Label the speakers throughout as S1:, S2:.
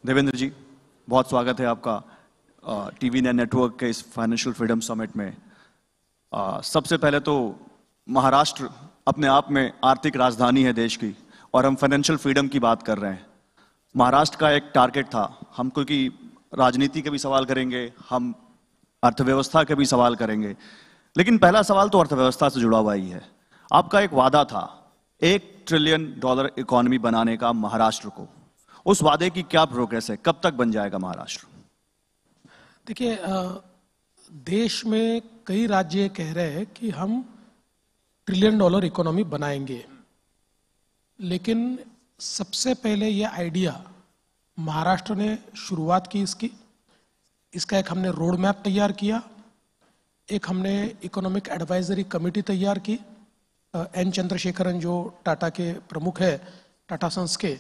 S1: देवेंद्र जी, बहुत स्वागत है आपका टीवी नेटवर्क के इस फाइनेंशियल फ्रीडम समिट में। सबसे पहले तो महाराष्ट्र अपने आप में आर्थिक राजधानी है देश की, और हम फाइनेंशियल फ्रीडम की बात कर रहे हैं। महाराष्ट्र का एक टारगेट था, हम क्योंकि राजनीति के भी सवाल करेंगे, हम अर्थव्यवस्था के भी सवाल करेंगे, लेकिन पहला सवाल तो अर्थव्यवस्था से जुड़ा हुआ ही है। आपका एक वादा था $1 ट्रिलियन इकोनॉमी बनाने का महाराष्ट्र को। उस वादे की क्या प्रोग्रेस है, कब तक बन जाएगा महाराष्ट्र?
S2: देखिए, देश में कई राज्य कह रहे हैं कि हम $1 ट्रिलियन इकोनॉमी बनाएंगे, लेकिन सबसे पहले ये आइडिया महाराष्ट्र ने शुरुआत की इसका एक हमने रोड मैप तैयार किया, एक हमने इकोनॉमिक एडवाइजरी कमेटी तैयार की। एन चंद्रशेखरन जो टाटा के प्रमुख है, टाटा सन्स के,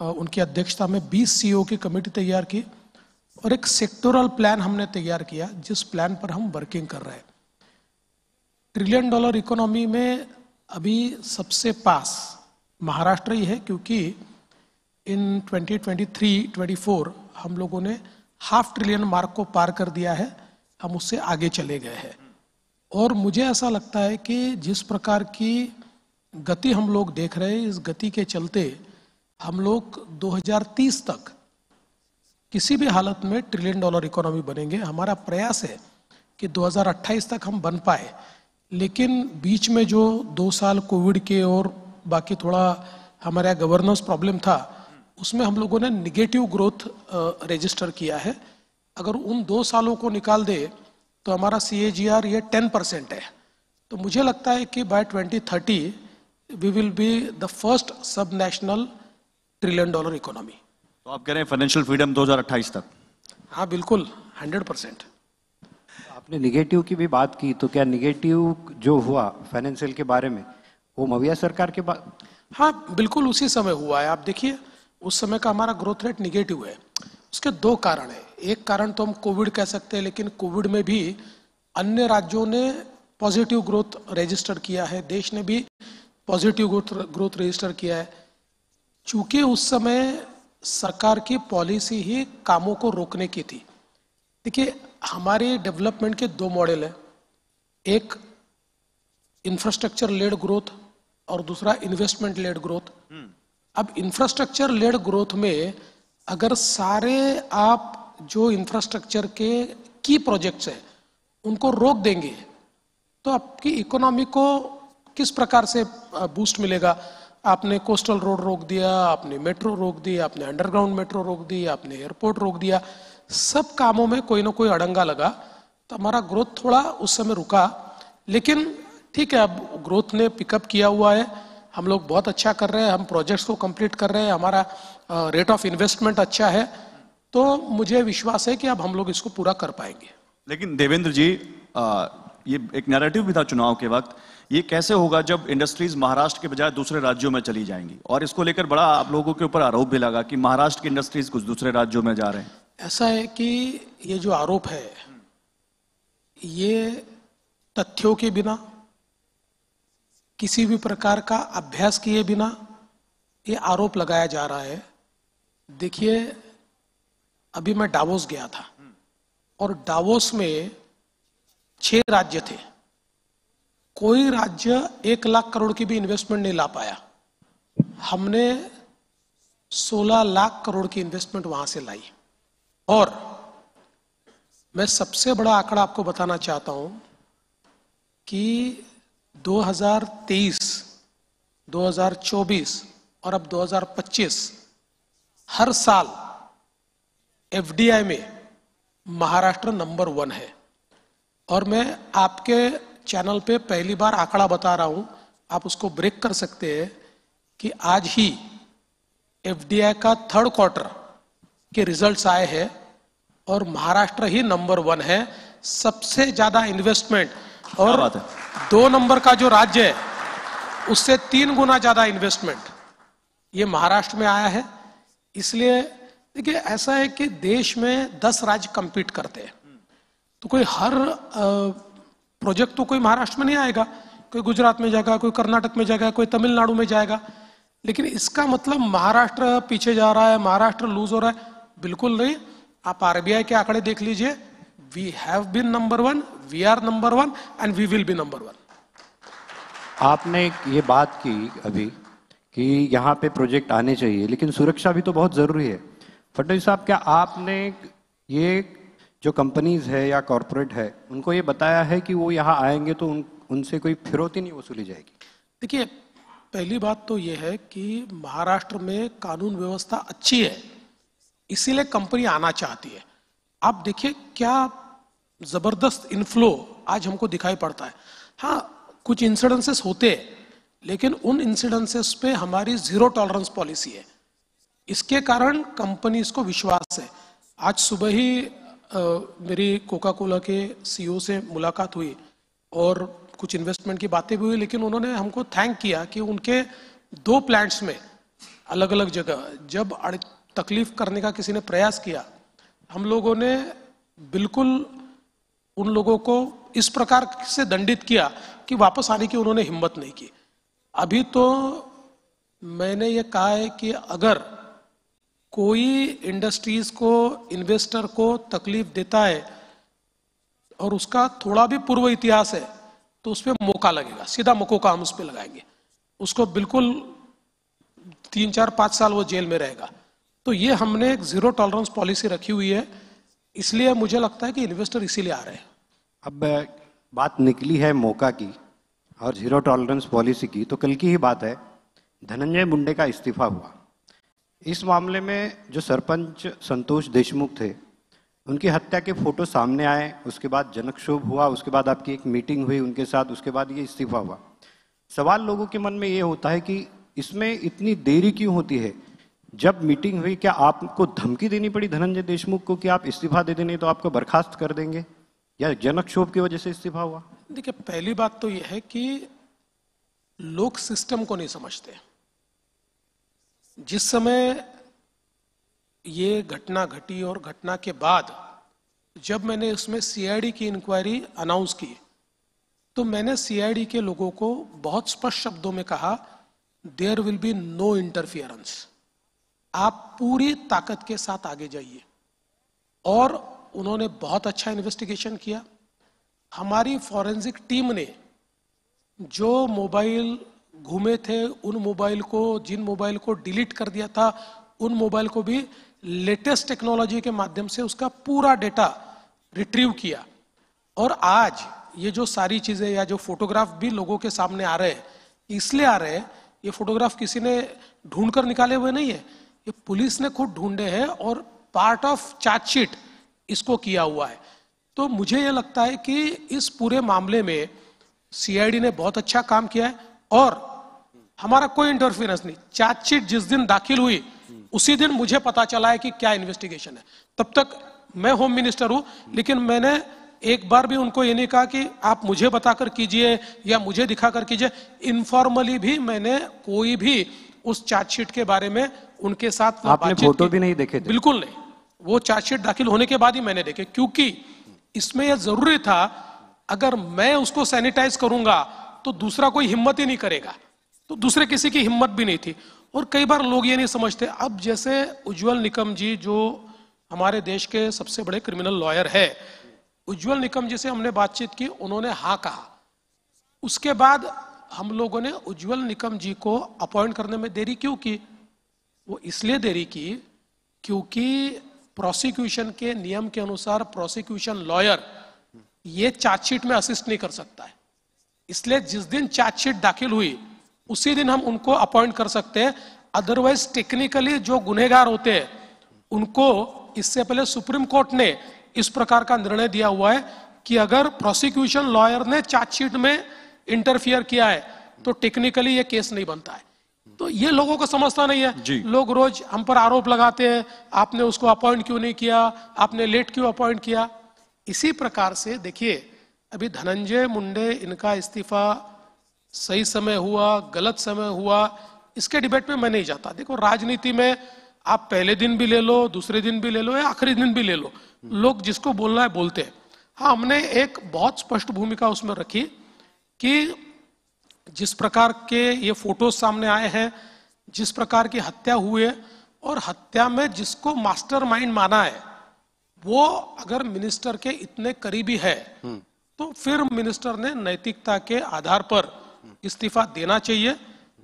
S2: उनकी अध्यक्षता में 20 सीईओ की कमेटी तैयार की, और एक सेक्टोरल प्लान हमने तैयार किया जिस प्लान पर हम वर्किंग कर रहे हैं। $1 ट्रिलियन इकोनॉमी में अभी सबसे पास महाराष्ट्र ही है, क्योंकि इन 2023-24 हम लोगों ने $500 ट्रिलियन मार्क को पार कर दिया है, हम उससे आगे चले गए हैं। और मुझे ऐसा लगता है कि जिस प्रकार की गति हम लोग देख रहे हैं, इस गति के चलते हम लोग 2030 तक किसी भी हालत में $1 ट्रिलियन इकोनॉमी बनेंगे। हमारा प्रयास है कि 2028 तक हम बन पाए, लेकिन बीच में जो 2 साल कोविड के और बाकी थोड़ा हमारे यहाँ गवर्नेंस प्रॉब्लम था, उसमें हम लोगों ने निगेटिव ग्रोथ रजिस्टर किया है। अगर उन 2 सालों को निकाल दे तो हमारा CAGR ये 10% है। तो मुझे लगता है कि by 2030 we will be the first sub national $1 trillion economy.
S1: तो आप कह रहे हैं फाइनेंशियल फ्रीडम 2028 तक?
S2: हाँ बिल्कुल, 100%।
S3: आपने निगेटिव की भी बात की, तो क्या निगेटिव जो हुआ फाइनेंशियल के बारे में वो मविया सरकार के बाद?
S2: हाँ बिल्कुल, उसी समय हुआ है। आप देखिए, उस समय का हमारा ग्रोथ रेट निगेटिव है। उसके 2 कारण है। एक कारण तो हम कोविड कह सकते हैं, लेकिन कोविड में भी अन्य राज्यों ने पॉजिटिव ग्रोथ रजिस्टर किया है, देश ने भी पॉजिटिव ग्रोथ रजिस्टर किया है। चूंकि उस समय सरकार की पॉलिसी ही कामों को रोकने की थी। देखिए, हमारे डेवलपमेंट के 2 मॉडल है, एक इंफ्रास्ट्रक्चर लेड ग्रोथ और दूसरा इन्वेस्टमेंट लेड ग्रोथ। अब इंफ्रास्ट्रक्चर लेड ग्रोथ में अगर सारे आप जो इंफ्रास्ट्रक्चर के की प्रोजेक्ट्स हैं उनको रोक देंगे तो आपकी इकोनॉमी को किस प्रकार से बूस्ट मिलेगा? आपने कोस्टल रोड रोक दिया, आपने मेट्रो रोक दी, आपने अंडरग्राउंड मेट्रो रोक दी, आपने एयरपोर्ट रोक दिया, सब कामों में कोई ना कोई अड़ंगा लगा, तो हमारा ग्रोथ थोड़ा उस समय रुका। लेकिन ठीक है, अब ग्रोथ ने पिकअप किया हुआ है, हम लोग बहुत अच्छा कर रहे हैं, हम प्रोजेक्ट्स को कंप्लीट कर रहे हैं, हमारा रेट ऑफ इन्वेस्टमेंट अच्छा है, तो मुझे विश्वास है कि अब हम लोग इसको पूरा कर पाएंगे।
S1: लेकिन देवेंद्र जी, ये एक नैरेटिव भी था चुनाव के वक्त, ये कैसे होगा जब इंडस्ट्रीज महाराष्ट्र के बजाय दूसरे राज्यों में चली जाएंगी? और इसको लेकर बड़ा आप लोगों के ऊपर आरोप भी लगा कि महाराष्ट्र की इंडस्ट्रीज कुछ दूसरे राज्यों में जा रहे हैं।
S2: ऐसा है कि ये जो आरोप है, ये तथ्यों के बिना, किसी भी प्रकार का अभ्यास किए बिना ये आरोप लगाया जा रहा है। देखिए, अभी मैं डावोस गया था और डावोस में 6 राज्य थे, कोई राज्य 1 लाख करोड़ की भी इन्वेस्टमेंट नहीं ला पाया। हमने 16 लाख करोड़ की इन्वेस्टमेंट वहां से लाई। और मैं सबसे बड़ा आंकड़ा आपको बताना चाहता हूं कि 2023, 2024 और अब 2025 हर साल FDI में महाराष्ट्र नंबर 1 है। और मैं आपके चैनल पे पहली बार आंकड़ा बता रहा हूं, आप उसको ब्रेक कर सकते हैं कि आज ही FDI का 3rd क्वार्टर के रिजल्ट्स आए हैं और महाराष्ट्र ही नंबर 1 है, सबसे ज्यादा इन्वेस्टमेंट। और 2 नंबर का जो राज्य है उससे 3 गुना ज्यादा इन्वेस्टमेंट ये महाराष्ट्र में आया है। इसलिए देखिए, ऐसा है कि देश में 10 राज्य कंपीट करते हैं, तो कोई हर प्रोजेक्ट तो कोई महाराष्ट्र में नहीं आएगा, कोई गुजरात में जाएगा, कोई कर्नाटक में जाएगा, कोई तमिलनाडु में जाएगा। लेकिन इसका मतलब महाराष्ट्र पीछे जा रहा है, महाराष्ट्र लूज हो रहा है, बिल्कुल नहीं। आप आरबीआई के आंकड़े देख लीजिए, we have been number 1, we are number 1 and we will be number 1।
S3: आपने ये बात की अभी कि यहाँ पे प्रोजेक्ट आने चाहिए, लेकिन सुरक्षा भी तो बहुत जरूरी है। फडणवीस साहब, क्या आपने ये जो कंपनीज है या कॉरपोरेट है उनको ये बताया है कि वो यहाँ आएंगे तो उनसे कोई फिरौती नहीं वसूली जाएगी?
S2: देखिए, पहली बात तो ये है कि महाराष्ट्र में कानून व्यवस्था अच्छी है, इसीलिए कंपनी आना चाहती है। आप देखिए क्या जबरदस्त इनफ्लो आज हमको दिखाई पड़ता है। हाँ, कुछ इंसिडेंसेस होते हैं, लेकिन उन इंसिडेंसेस पे हमारी जीरो टॉलरेंस पॉलिसी है। इसके कारण कंपनीज को विश्वास है। आज सुबह ही मेरी कोका कोला के सीईओ से मुलाकात हुई और कुछ इन्वेस्टमेंट की बातें भी हुई, लेकिन उन्होंने हमको थैंक किया कि उनके 2 प्लांट्स में अलग अलग जगह जब तकलीफ करने का किसी ने प्रयास किया, हम लोगों ने बिल्कुल उन लोगों को इस प्रकार से दंडित किया कि वापस आने की उन्होंने हिम्मत नहीं की। अभी तो मैंने ये कहा है कि अगर कोई इंडस्ट्रीज को, इन्वेस्टर को तकलीफ देता है और उसका थोड़ा भी पूर्व इतिहास है तो उस पर मौका लगेगा, सीधा मकोका हम उस पर लगाएंगे। उसको बिल्कुल 3, 4, 5 साल वो जेल में रहेगा। तो ये हमने एक जीरो टॉलरेंस पॉलिसी रखी हुई है, इसलिए मुझे लगता है कि इन्वेस्टर इसीलिए आ रहे हैं।
S3: अब बात निकली है मौका की और जीरो टॉलरेंस पॉलिसी की, तो कल की ही बात है, धनंजय मुंडे का इस्तीफा हुआ। इस मामले में जो सरपंच संतोष देशमुख थे, उनकी हत्या के फोटो सामने आए, उसके बाद जनक्षोभ हुआ, उसके बाद आपकी एक मीटिंग हुई उनके साथ, उसके बाद ये इस्तीफा हुआ। सवाल लोगों के मन में ये होता है कि इसमें इतनी देरी क्यों होती है? जब मीटिंग हुई, क्या आपको धमकी देनी पड़ी धनंजय देशमुख को कि आप इस्तीफा दे दें, नहीं तो आपको बर्खास्त कर देंगे, या जनक्षोभ की वजह से इस्तीफा हुआ?
S2: देखिए, पहली बात तो यह है कि लोग सिस्टम को नहीं समझते। जिस समय ये घटना घटी और घटना के बाद जब मैंने उसमें सीआईडी की इंक्वायरी अनाउंस की, तो मैंने सीआईडी के लोगों को बहुत स्पष्ट शब्दों में कहा, there will be no interference, आप पूरी ताकत के साथ आगे जाइए। और उन्होंने बहुत अच्छा इन्वेस्टिगेशन किया। हमारी फॉरेंसिक टीम ने जो मोबाइल घूमे थे, उन मोबाइल को, जिन मोबाइल को डिलीट कर दिया था, उन मोबाइल को भी लेटेस्ट टेक्नोलॉजी के माध्यम से उसका पूरा डेटा रिट्रीव किया। और आज ये जो सारी चीजें या जो फोटोग्राफ भी लोगों के सामने आ रहे हैं, इसलिए आ रहे हैं, ये फोटोग्राफ किसी ने ढूंढ कर निकाले हुए नहीं है, ये पुलिस ने खुद ढूंढे हैं और पार्ट ऑफ चार्जशीट इसको किया हुआ है। तो मुझे ये लगता है कि इस पूरे मामले में सीआईडी ने बहुत अच्छा काम किया है और हमारा कोई इंटरफेरेंस नहीं। चार्जशीट जिस दिन दाखिल हुई उसी दिन मुझे पता चला है कि क्या इन्वेस्टिगेशन है। तब तक मैं होम मिनिस्टर हूं, लेकिन मैंने एक बार भी उनको ये नहीं कहा कि आप मुझे बताकर कीजिए या मुझे दिखाकर कीजिए। इनफॉर्मली भी मैंने कोई भी उस चार्जशीट के बारे में उनके साथ
S3: आपने फोटो भी नहीं देखे थे?
S2: बिल्कुल नहीं, वो चार्जशीट दाखिल होने के बाद ही मैंने देखे, क्योंकि इसमें यह जरूरी था, अगर मैं उसको सैनिटाइज करूंगा तो दूसरा कोई हिम्मत ही नहीं करेगा, तो दूसरे किसी की हिम्मत भी नहीं थी। और कई बार लोग ये नहीं समझते। अब जैसे उज्ज्वल निकम जी जो हमारे देश के सबसे बड़े क्रिमिनल लॉयर है, उज्ज्वल निकम जी से हमने बातचीत की, उन्होंने हाँ कहा। उसके बाद हम लोगों ने उज्ज्वल निकम जी को अपॉइंट करने में देरी क्यों की? वो इसलिए देरी की क्योंकि प्रोसिक्यूशन के नियम के अनुसार प्रोसिक्यूशन लॉयर ये चार्जशीट में असिस्ट नहीं कर सकता है। इसलिए जिस दिन चार्जशीट दाखिल हुई उसी दिन हम उनको अपॉइंट कर सकते हैं। अदरवाइज टेक्निकली जो गुनहगार होते हैं उनको इससे पहले सुप्रीम कोर्ट ने इस प्रकार का निर्णय दिया हुआ है कि अगर प्रोसिक्यूशन लॉयर ने चार्जशीट में इंटरफियर किया है तो टेक्निकली ये केस नहीं बनता है। तो ये लोगों को समझता नहीं है। लोग रोज हम पर आरोप लगाते हैं, आपने उसको अपॉइंट क्यों नहीं किया, आपने लेट क्यों अपॉइंट किया। इसी प्रकार से देखिए, अभी धनंजय मुंडे इनका इस्तीफा सही समय हुआ, गलत समय हुआ, इसके डिबेट में मैं नहीं जाता। देखो, राजनीति में आप पहले दिन भी ले लो, दूसरे दिन भी ले लो या आखिरी दिन भी ले लो, लोग जिसको बोलना है बोलते हैं। हाँ, हमने एक बहुत स्पष्ट भूमिका उसमें रखी कि जिस प्रकार के ये फोटोज सामने आए हैं, जिस प्रकार की हत्या हुई है और हत्या में जिसको मास्टरमाइंड माना है वो अगर मिनिस्टर के इतने करीबी है तो फिर मिनिस्टर ने नैतिकता के आधार पर इस्तीफा देना चाहिए।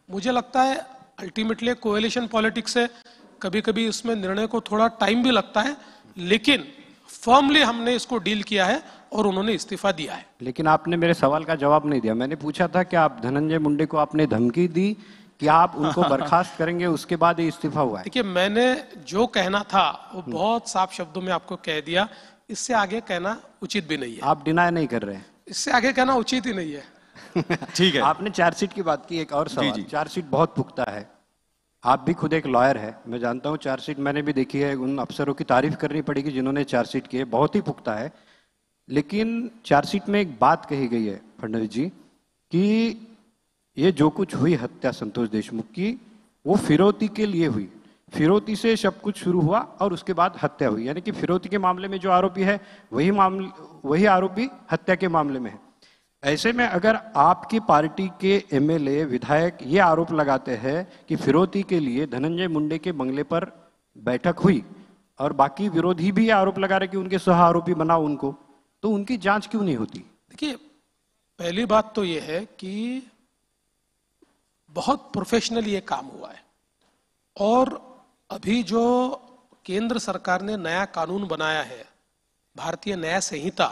S2: मुझे लगता है अल्टीमेटली कोएलिशन पॉलिटिक्स है, कभी कभी इसमें निर्णय को थोड़ा टाइम भी लगता है, लेकिन फर्मली हमने इसको डील किया है और उन्होंने इस्तीफा दिया है।
S3: लेकिन आपने मेरे सवाल का जवाब नहीं दिया। मैंने पूछा था कि आप धनंजय मुंडे को आपने धमकी दी कि आप उनको बर्खास्त करेंगे, उसके बाद ये इस्तीफा हुआ है।
S2: देखिए, मैंने जो कहना था वो बहुत साफ शब्दों में आपको कह दिया, इससे आगे कहना उचित भी नहीं है।
S3: आप डिनाई नहीं कर रहे हैं?
S2: इससे आगे कहना उचित ही नहीं है।
S1: ठीक है।
S3: आपने चार्जशीट की बात की, एक और सवाल। चार्जशीट बहुत पुख्ता है, आप भी खुद एक लॉयर है, मैं जानता हूं चार्जशीट मैंने भी देखी है। उन अफसरों की तारीफ करनी पड़ेगी जिन्होंने चार्जशीट की है, बहुत ही पुख्ता है। लेकिन चार्जशीट में एक बात कही गई है फडणवीस जी कि ये जो कुछ हुई हत्या संतोष देशमुख की वो फिरौती के लिए हुई, फिरौती से सब कुछ शुरू हुआ और उसके बाद हत्या हुई। यानी कि फिरौती के मामले में जो आरोपी है वही आरोपी हत्या के मामले में है। ऐसे में अगर आपकी पार्टी के एमएलए विधायक ये आरोप लगाते हैं कि फिरौती के लिए धनंजय मुंडे के बंगले पर बैठक हुई और बाकी विरोधी भी आरोप लगा रहे कि उनके सह आरोपी बनाओ उनको, तो उनकी जांच क्यों नहीं होती?
S2: देखिए, पहली बात तो ये है कि बहुत प्रोफेशनल ये काम हुआ है और अभी जो केंद्र सरकार ने नया कानून बनाया है भारतीय न्याय संहिता,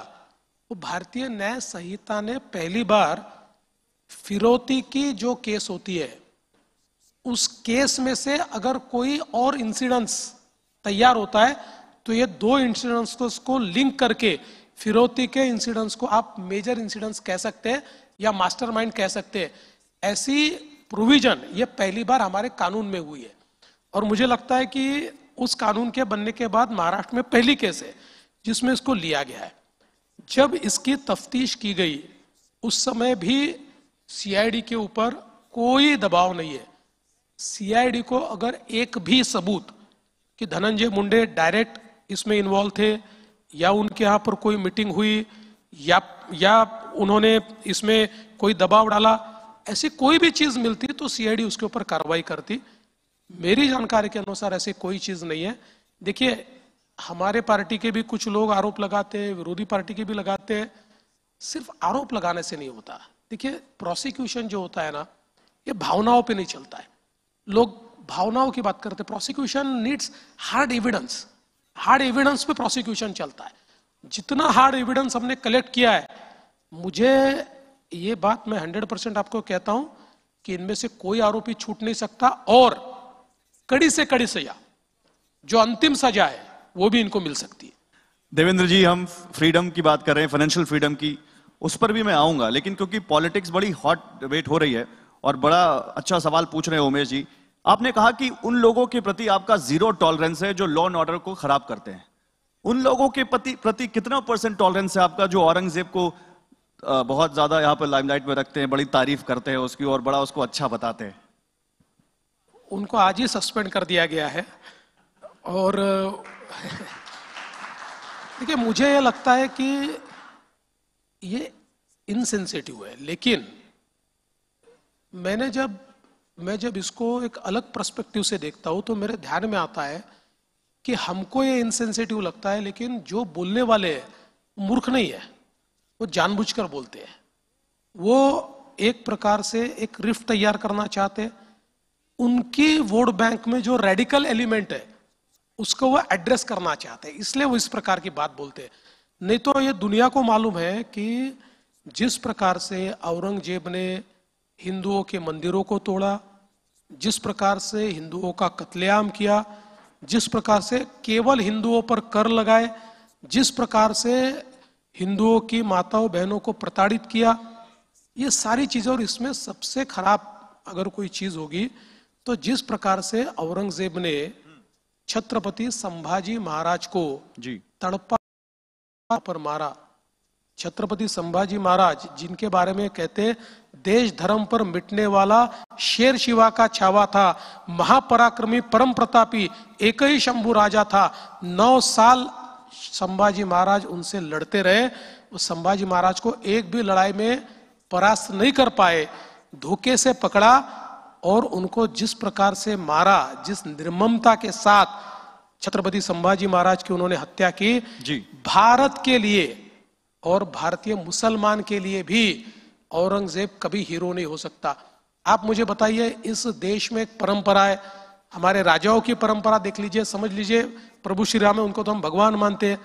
S2: वो भारतीय न्याय संहिता ने पहली बार फिरौती की जो केस होती है उस केस में से अगर कोई और इंसिडेंट्स तैयार होता है तो ये दो इंसिडेंट्स को लिंक करके फिरौती के इंसिडेंट्स को आप मेजर इंसिडेंट्स कह सकते हैं या मास्टरमाइंड कह सकते हैं। ऐसी प्रोविजन ये पहली बार हमारे कानून में हुई है और मुझे लगता है कि उस कानून के बनने के बाद महाराष्ट्र में पहली केस है जिसमें इसको लिया गया है। जब इसकी तफ्तीश की गई उस समय भी सीआईडी के ऊपर कोई दबाव नहीं है। सीआईडी को अगर एक भी सबूत कि धनंजय मुंडे डायरेक्ट इसमें इन्वॉल्व थे या उनके यहाँ पर कोई मीटिंग हुई या उन्होंने इसमें कोई दबाव डाला, ऐसी कोई भी चीज मिलती तो सीआईडी उसके ऊपर कार्रवाई करती। मेरी जानकारी के अनुसार ऐसी कोई चीज नहीं है। देखिए, हमारे पार्टी के भी कुछ लोग आरोप लगाते हैं, विरोधी पार्टी के भी लगाते हैं। सिर्फ आरोप लगाने से नहीं होता। देखिए, प्रोसिक्यूशन जो होता है ना, ये भावनाओं पे नहीं चलता है। लोग भावनाओं की बात करते हैं। Prosecution needs hard evidence, hard evidence पे प्रोसिक्यूशन चलता है। जितना हार्ड एविडेंस हमने कलेक्ट किया है, मुझे ये बात मैं 100% आपको कहता हूं कि इनमें से कोई आरोपी छूट नहीं सकता और कड़ी से कड़ी सजा, जो अंतिम सजा है, वो भी इनको मिल सकती है।
S1: देवेंद्र जी, हम फ्रीडम की बात कर रहे हैं, फाइनेंशियल फ्रीडम की, उस पर भी मैं आऊंगा, लेकिन क्योंकि पॉलिटिक्स बड़ी हॉट वेट हो रही है और बड़ा अच्छा सवाल पूछ रहे हैं उमेश जी। आपने कहा कि उन लोगों के प्रति आपका जीरो टॉलरेंस है जो लॉ एंड ऑर्डर को खराब करते हैं। उन लोगों के प्रति कितना % टॉलरेंस है आपका जो औरंगजेब को बहुत ज्यादा यहाँ पर लाइमलाइट में रखते हैं, बड़ी तारीफ करते हैं उसकी और बड़ा उसको अच्छा बताते हैं?
S2: उनको आज ही सस्पेंड कर दिया गया है। और देखिए, मुझे ये लगता है कि ये इनसेंसिटिव है, लेकिन मैं जब इसको एक अलग पर्सपेक्टिव से देखता हूं तो मेरे ध्यान में आता है कि हमको ये इनसेंसिटिव लगता है, लेकिन जो बोलने वाले मूर्ख नहीं है, वो जानबूझकर बोलते हैं। वो एक प्रकार से एक रिफ्ट तैयार करना चाहते हैं। उनकी वोट बैंक में जो रेडिकल एलिमेंट है उसको वो एड्रेस करना चाहते हैं, इसलिए वो इस प्रकार की बात बोलते हैं। नहीं तो ये दुनिया को मालूम है कि जिस प्रकार से औरंगजेब ने हिंदुओं के मंदिरों को तोड़ा, जिस प्रकार से हिंदुओं का कत्लेआम किया, जिस प्रकार से केवल हिंदुओं पर कर लगाए, जिस प्रकार से हिंदुओं की माताओं बहनों को प्रताड़ित किया, ये सारी चीजें। और इसमें सबसे खराब अगर कोई चीज होगी तो जिस प्रकार से औरंगजेब ने छत्रपति संभाजी महाराज को तड़पा पर मारा। छत्रपति संभाजी महाराज, जिनके बारे में कहते देश धर्म पर मिटने वाला शेर शिवा का छावा था, महापराक्रमी परम प्रतापी एक ही शंभु राजा था। 9 साल संभाजी महाराज उनसे लड़ते रहे। उस संभाजी महाराज को एक भी लड़ाई में परास्त नहीं कर पाए। धोखे से पकड़ा और उनको जिस प्रकार से मारा, जिस निर्ममता के साथ छत्रपति संभाजी महाराज की उन्होंने हत्या की,
S1: जी।
S2: भारत के लिए और भारतीय मुसलमान के लिए भी औरंगजेब कभी हीरो नहीं हो सकता। आप मुझे बताइए, इस देश में एक परंपरा है, हमारे राजाओं की परंपरा देख लीजिए, समझ लीजिए प्रभु श्री राम है, उनको तो हम भगवान मानते हैं,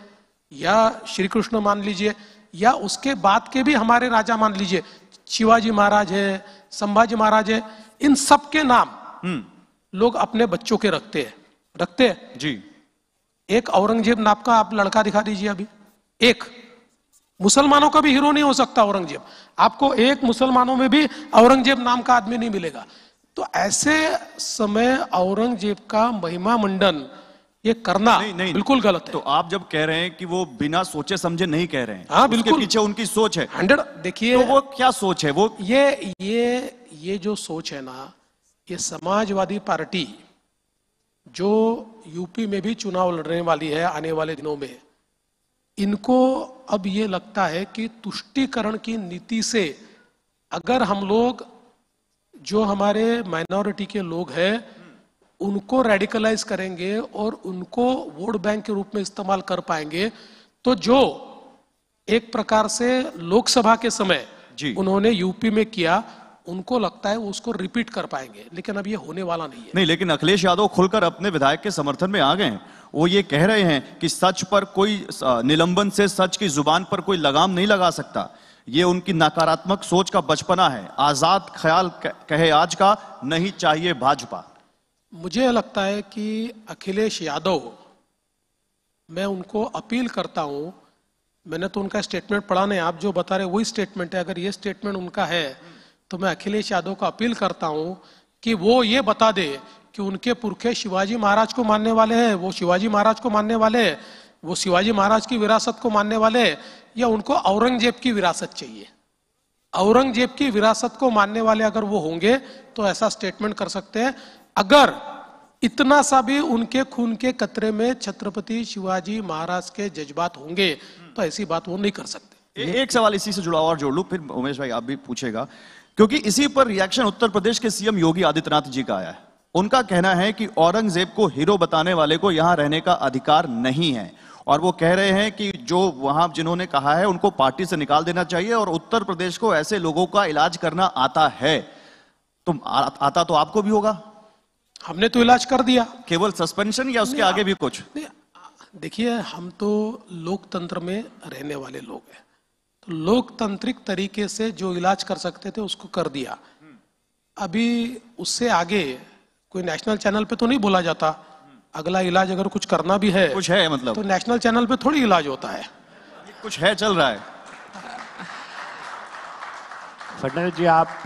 S2: या श्री कृष्ण मान लीजिए, या उसके बाद के भी हमारे राजा मान लीजिए, शिवाजी महाराज है, संभाजी महाराज है, इन सब के नाम लोग अपने बच्चों के रखते हैं
S1: जी।
S2: एक औरंगजेब नाम का आप लड़का दिखा दीजिए अभी, एक मुसलमानों का भी हीरो नहीं हो सकता औरंगजेब, आपको एक मुसलमानों में भी औरंगजेब नाम का आदमी नहीं मिलेगा। तो ऐसे समय औरंगजेब का महिमा मंडन ये करना
S1: नहीं,
S2: बिल्कुल गलत है।
S1: तो आप जब कह रहे हैं कि वो बिना सोचे समझे नहीं कह रहे हैं,
S2: हाँ बिल्कुल,
S1: उसके पीछे उनकी सोच है
S2: 100। देखिए
S1: तो वो क्या सोच है? वो
S2: ये जो सोच है ना, ये समाजवादी पार्टी जो यूपी में भी चुनाव लड़ने वाली है आने वाले दिनों में, इनको अब ये लगता है कि तुष्टीकरण की नीति से अगर हम लोग जो हमारे माइनॉरिटी के लोग हैं उनको रेडिकलाइज करेंगे और उनको वोट बैंक के रूप में इस्तेमाल कर पाएंगे, तो जो एक प्रकार से लोकसभा के समय उन्होंने यूपी में किया, उनको लगता है उसको रिपीट कर पाएंगे, लेकिन अब ये होने वाला नहीं है।
S1: नहीं, लेकिन अखिलेश यादव खुलकर अपने विधायक के समर्थन में आ गए हैं। वो ये कह रहे हैं कि सच पर कोई निलंबन से सच की जुबान पर कोई लगाम नहीं लगा सकता। ये उनकी नकारात्मक सोच का बचपना है। आजाद ख्याल कहे आज का, नहीं चाहिए भाजपा।
S2: मुझे लगता है कि अखिलेश यादव, मैं उनको अपील करता हूं, मैंने तो उनका स्टेटमेंट पढ़ा नहीं, आप जो बता रहे वही स्टेटमेंट है, अगर ये स्टेटमेंट उनका है तो मैं अखिलेश यादव को अपील करता हूं कि वो ये बता दे कि उनके पुरखे शिवाजी महाराज को मानने वाले हैं, वो शिवाजी महाराज को मानने वाले हैं, वो शिवाजी महाराज की विरासत को मानने वाले हैं, या उनको औरंगजेब की विरासत चाहिए। औरंगजेब की विरासत को मानने वाले अगर वो होंगे तो ऐसा स्टेटमेंट कर सकते हैं। अगर इतना सा भी उनके खून के कतरे में छत्रपति शिवाजी महाराज के जज्बात होंगे तो ऐसी बात वो नहीं कर सकते।
S1: एक सवाल इसी से जुड़ा और जोड़ लूं, फिर उमेश भाई आप भी पूछेगा, क्योंकि इसी पर रिएक्शन उत्तर प्रदेश के सीएम योगी आदित्यनाथ जी का आया है। उनका कहना है कि औरंगजेब को हीरो बताने वाले को यहां रहने का अधिकार नहीं है, और वो कह रहे हैं कि जो वहां जिन्होंने कहा है उनको पार्टी से निकाल देना चाहिए, और उत्तर प्रदेश को ऐसे लोगों का इलाज करना आता है। तो आता तो आपको भी होगा।
S2: हमने तो इलाज कर दिया।
S1: केवल सस्पेंशन या उसके आगे भी कुछ?
S2: देखिए, हम तो लोकतंत्र में रहने वाले लोग हैं, तो लोकतांत्रिक तरीके से जो इलाज कर सकते थे उसको कर दिया। अभी उससे आगे कोई नेशनल चैनल पे तो नहीं बोला जाता। अगला इलाज अगर कुछ करना भी है,
S1: कुछ है मतलब,
S2: तो नेशनल चैनल पे थोड़ी इलाज होता है।
S1: कुछ है, चल रहा है।
S3: फडणवीस जी, आप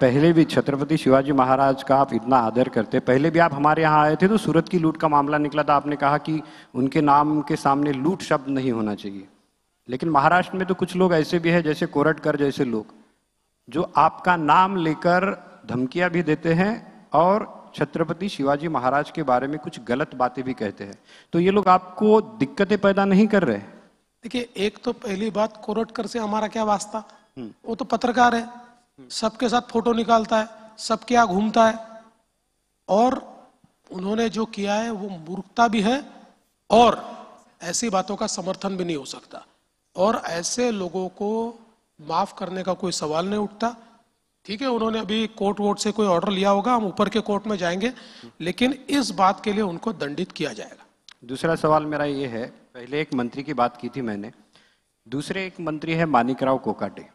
S3: पहले भी छत्रपति शिवाजी महाराज का आप इतना आदर करते, पहले भी आप हमारे यहाँ आए थे तो सूरत की लूट का मामला निकला था, आपने कहा कि उनके नाम के सामने लूट शब्द नहीं होना चाहिए। लेकिन महाराष्ट्र में तो कुछ लोग ऐसे भी हैं, जैसे कोरटकर जैसे लोग, जो आपका नाम लेकर धमकियां भी देते हैं और छत्रपति शिवाजी महाराज के बारे में कुछ गलत बातें भी कहते हैं। तो ये लोग आपको दिक्कतें पैदा नहीं कर रहे?
S2: देखिए, एक तो पहली बात, कोरटकर से हमारा क्या वास्ता, वो तो पत्रकार है, सबके साथ फोटो निकालता है, सबके यहाँ घूमता है, और उन्होंने जो किया है वो मूर्खता भी है और ऐसी बातों का समर्थन भी नहीं हो सकता, और ऐसे लोगों को माफ करने का कोई सवाल नहीं उठता। ठीक है, उन्होंने अभी कोर्ट वोट से कोई ऑर्डर लिया होगा, हम ऊपर के कोर्ट में जाएंगे, लेकिन इस बात के लिए उनको दंडित किया जाएगा।
S3: दूसरा सवाल मेरा ये है, पहले एक मंत्री की बात की थी मैंने, दूसरे एक मंत्री है मानिकराव कोकाटे,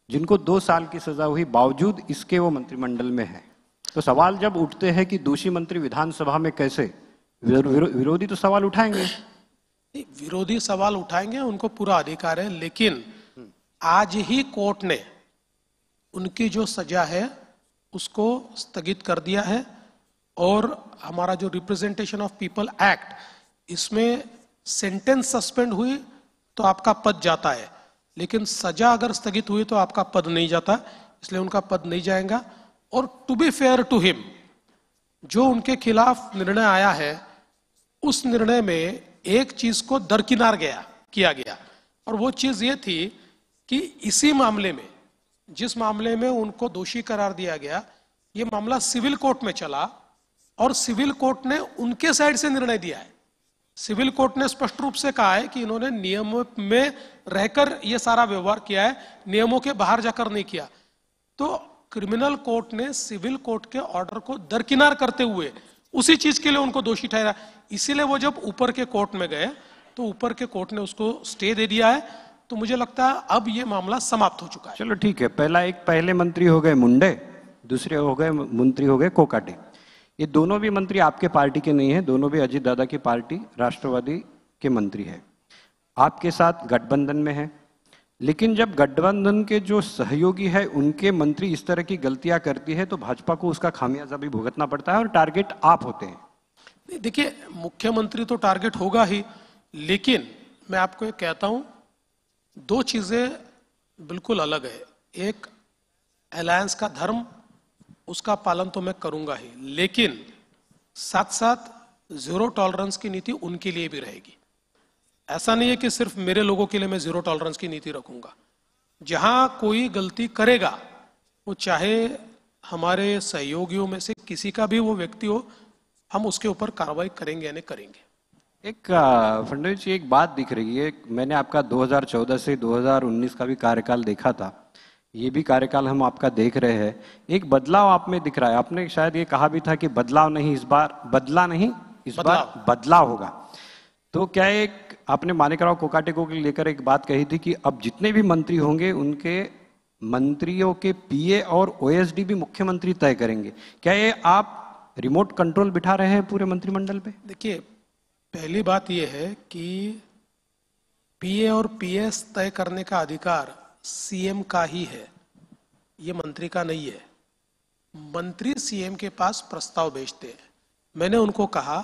S3: जिनको 2 साल की सजा हुई, बावजूद इसके वो मंत्रिमंडल में है। तो सवाल जब उठते हैं कि दोषी मंत्री विधानसभा में कैसे, विरोधी तो सवाल उठाएंगे।
S2: विरोधी सवाल उठाएंगे, उनको पूरा अधिकार है, लेकिन आज ही कोर्ट ने उनकी जो सजा है उसको स्थगित कर दिया है, और हमारा जो रिप्रेजेंटेशन ऑफ पीपल एक्ट, इसमें सेंटेंस सस्पेंड हुई तो आपका पद जाता है, लेकिन सजा अगर स्थगित हुई तो आपका पद नहीं जाता, इसलिए उनका पद नहीं जाएगा। और to be fair to him, जो उनके खिलाफ निर्णय आया है उस निर्णय में एक चीज को दरकिनार किया गया, और वो चीज ये थी कि इसी मामले में, जिस मामले में उनको दोषी करार दिया गया, ये मामला सिविल कोर्ट में चला और सिविल कोर्ट ने उनके साइड से निर्णय दिया है। सिविल कोर्ट ने स्पष्ट रूप से कहा है कि इन्होंने नियमों में रहकर यह सारा व्यवहार किया है, नियमों के बाहर जाकर नहीं किया। तो क्रिमिनल कोर्ट ने सिविल कोर्ट के ऑर्डर को दरकिनार करते हुए उसी चीज के लिए उनको दोषी ठहरा। इसीलिए वो जब ऊपर के कोर्ट में गए तो ऊपर के कोर्ट ने उसको स्टे दे दिया है। तो मुझे लगता है अब ये मामला समाप्त हो चुका है।
S3: चलो ठीक है, पहले मंत्री हो गए मुंडे, दूसरे हो गए मंत्री हो गए कोकाटे। ये दोनों भी मंत्री आपके पार्टी के नहीं है, दोनों भी अजीत दादा की पार्टी राष्ट्रवादी के मंत्री है, आपके साथ गठबंधन में है। लेकिन जब गठबंधन के जो सहयोगी है उनके मंत्री इस तरह की गलतियां करती है तो भाजपा को उसका खामियाजा भी भुगतना पड़ता है और टारगेट आप होते हैं।
S2: देखिए, मुख्यमंत्री तो टारगेट होगा ही, लेकिन मैं आपको एक कहता हूं, दो चीजें बिल्कुल अलग है। एक अलायंस का धर्म, उसका पालन तो मैं करूंगा ही, लेकिन साथ साथ जीरो टॉलरेंस की नीति उनके लिए भी रहेगी। ऐसा नहीं है कि सिर्फ मेरे लोगों के लिए मैं जीरो टॉलरेंस की नीति रखूंगा। जहां कोई गलती करेगा, वो चाहे हमारे सहयोगियों में से किसी का भी वो व्यक्ति हो, हम उसके ऊपर कार्रवाई करेंगे या नहीं करेंगे।
S3: एक फडणवीस जी, एक बात दिख रही है, मैंने आपका 2014 से 2019 का भी कार्यकाल देखा था, ये भी कार्यकाल हम आपका देख रहे हैं, एक बदलाव आप में दिख रहा है। आपने शायद ये कहा भी था कि बदलाव नहीं इस बार, बार बदलाव होगा। तो क्या एक आपने माणिकराव कोकाटे को लेकर एक बात कही थी कि अब जितने भी मंत्री होंगे उनके मंत्रियों के पीए और ओएसडी भी मुख्यमंत्री तय करेंगे। क्या ये आप रिमोट कंट्रोल बिठा रहे हैं पूरे मंत्रिमंडल पे?
S2: देखिए, पहली बात यह है कि पीए और पीएस तय करने का अधिकार सीएम का ही है, ये मंत्री का नहीं है। मंत्री सीएम के पास प्रस्ताव भेजते हैं। मैंने उनको कहा,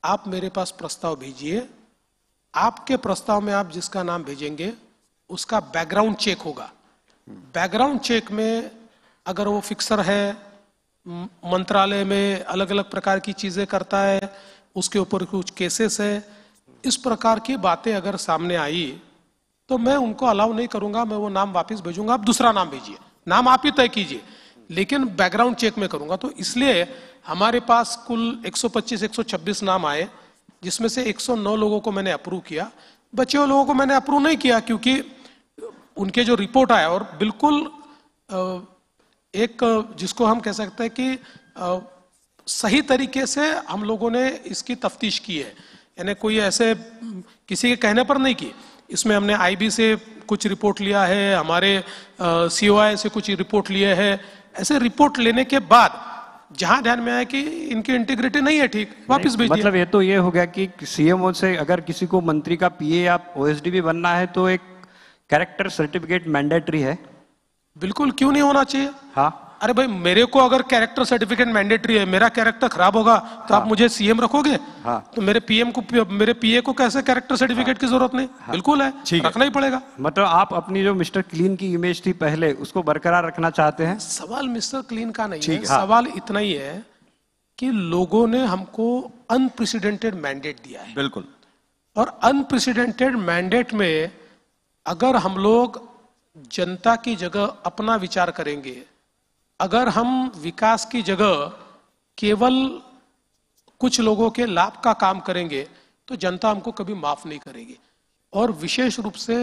S2: आप मेरे पास प्रस्ताव भेजिए, आपके प्रस्ताव में आप जिसका नाम भेजेंगे उसका बैकग्राउंड चेक होगा। बैकग्राउंड चेक में अगर वो फिक्सर है, मंत्रालय में अलग अलग प्रकार की चीजें करता है, उसके ऊपर कुछ केसेस है, इस प्रकार की बातें अगर सामने आई तो मैं उनको अलाउ नहीं करूंगा, मैं वो नाम वापस भेजूंगा, आप दूसरा नाम भेजिए, नाम आप ही तय कीजिए, लेकिन बैकग्राउंड चेक में करूंगा। तो इसलिए हमारे पास कुल 125-126 नाम आए, जिसमें से 109 लोगों को मैंने अप्रूव किया, बचे हुए लोगों को मैंने अप्रूव नहीं किया क्योंकि उनके जो रिपोर्ट आया, और बिल्कुल एक जिसको हम कह सकते हैं कि सही तरीके से हम लोगों ने इसकी तफ्तीश की है, यानी कोई ऐसे किसी के कहने पर नहीं की। इसमें हमने आईबी से कुछ रिपोर्ट लिया है, हमारे सीओआई से कुछ रिपोर्ट लिए हैं। ऐसे रिपोर्ट लेने के बाद जहां ध्यान में आया कि इनकी इंटीग्रिटी नहीं है ठीक, वापस भेज दिया।
S3: मतलब ये तो ये हो गया कि सीएमओ से अगर किसी को मंत्री का पीए या ओएसडी भी बनना है तो एक कैरेक्टर सर्टिफिकेट मैंडेटरी है।
S2: बिल्कुल, क्यों नहीं होना चाहिए?
S3: हाँ,
S2: अरे भाई, मेरे को अगर कैरेक्टर सर्टिफिकेट मैंडेटरी है, मेरा कैरेक्टर खराब होगा तो आप मुझे सीएम रखोगे?
S3: हाँ।
S2: तो मेरे पीए को कैसे कैरेक्टर सर्टिफिकेट की जरूरत नहीं? बिल्कुल है, रखना ही पड़ेगा।
S3: मतलब आप अपनी जो मिस्टर क्लीन की इमेज थी पहले, उसको बरकरार रखना चाहते हैं?
S2: सवाल मिस्टर क्लीन का नहीं है, सवाल इतना ही है कि लोगों ने हमको अनप्रेसिडेंटेड मैंडेट दिया है।
S1: बिल्कुल,
S2: और अनप्रेसिडेंटेड मैंडेट में अगर हम लोग जनता की जगह अपना विचार करेंगे, अगर हम विकास की जगह केवल कुछ लोगों के लाभ का काम करेंगे तो जनता हमको कभी माफ नहीं करेगी। और विशेष रूप से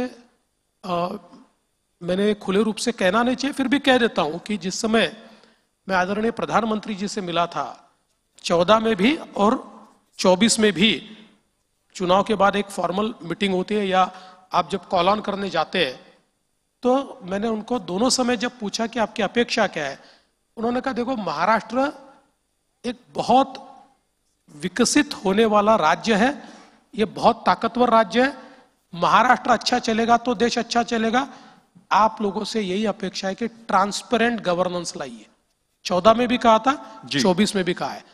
S2: मैंने खुले रूप से कहना नहीं चाहिए, फिर भी कह देता हूं कि जिस समय मैं आदरणीय प्रधानमंत्री जी से मिला था, 14 में भी और 24 में भी, चुनाव के बाद एक फॉर्मल मीटिंग होती है या आप जब कॉल ऑन करने जाते हैं, तो मैंने उनको दोनों समय जब पूछा कि आपकी अपेक्षा क्या है, उन्होंने कहा देखो, महाराष्ट्र एक बहुत विकसित होने वाला राज्य है, ये बहुत ताकतवर राज्य है, महाराष्ट्र अच्छा चलेगा तो देश अच्छा चलेगा, आप लोगों से यही अपेक्षा है कि ट्रांसपेरेंट गवर्नेंस लाइए। 14 में भी कहा था, 24 में भी कहा है।